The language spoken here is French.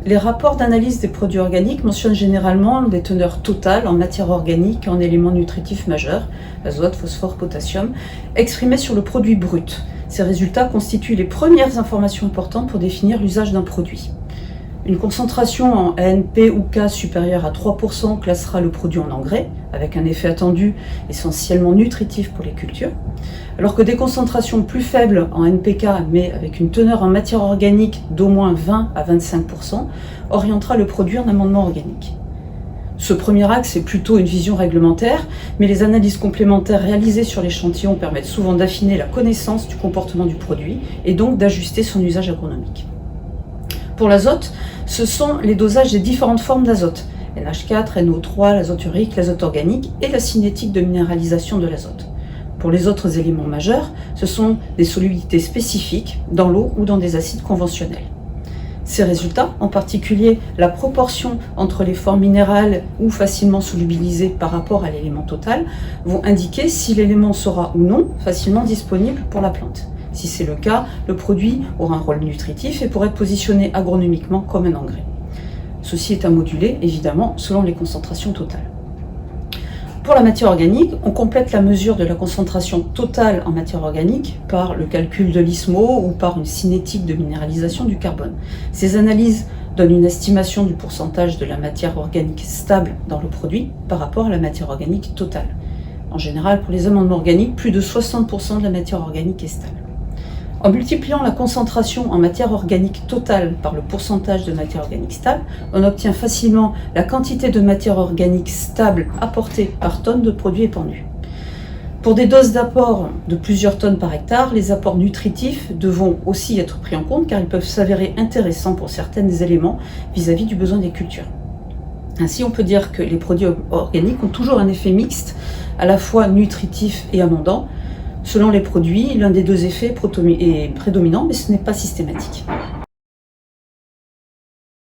Les rapports d'analyse des produits organiques mentionnent généralement des teneurs totales en matière organique et en éléments nutritifs majeurs, azote, phosphore, potassium, exprimés sur le produit brut. Ces résultats constituent les premières informations importantes pour définir l'usage d'un produit. Une concentration en ANP ou K supérieure à 3% classera le produit en engrais, avec un effet attendu essentiellement nutritif pour les cultures, alors que des concentrations plus faibles en NPK, mais avec une teneur en matière organique d'au moins 20 à 25%, orientera le produit en amendement organique. Ce premier axe est plutôt une vision réglementaire, mais les analyses complémentaires réalisées sur l'échantillon permettent souvent d'affiner la connaissance du comportement du produit et donc d'ajuster son usage agronomique. Pour l'azote, ce sont les dosages des différentes formes d'azote, NH4, NO3, l'azote urique, l'azote organique et la cinétique de minéralisation de l'azote. Pour les autres éléments majeurs, ce sont des solubilités spécifiques dans l'eau ou dans des acides conventionnels. Ces résultats, en particulier la proportion entre les formes minérales ou facilement solubilisées par rapport à l'élément total, vont indiquer si l'élément sera ou non facilement disponible pour la plante. Si c'est le cas, le produit aura un rôle nutritif et pourrait être positionné agronomiquement comme un engrais. Ceci est à moduler, évidemment, selon les concentrations totales. Pour la matière organique, on complète la mesure de la concentration totale en matière organique par le calcul de l'ISMO ou par une cinétique de minéralisation du carbone. Ces analyses donnent une estimation du pourcentage de la matière organique stable dans le produit par rapport à la matière organique totale. En général, pour les amendements organiques, plus de 60% de la matière organique est stable. En multipliant la concentration en matière organique totale par le pourcentage de matière organique stable, on obtient facilement la quantité de matière organique stable apportée par tonne de produit épandu. Pour des doses d'apport de plusieurs tonnes par hectare, les apports nutritifs devront aussi être pris en compte car ils peuvent s'avérer intéressants pour certains éléments vis-à-vis du besoin des cultures. Ainsi, on peut dire que les produits organiques ont toujours un effet mixte, à la fois nutritif et amendant. Selon les produits, l'un des deux effets est prédominant, mais ce n'est pas systématique.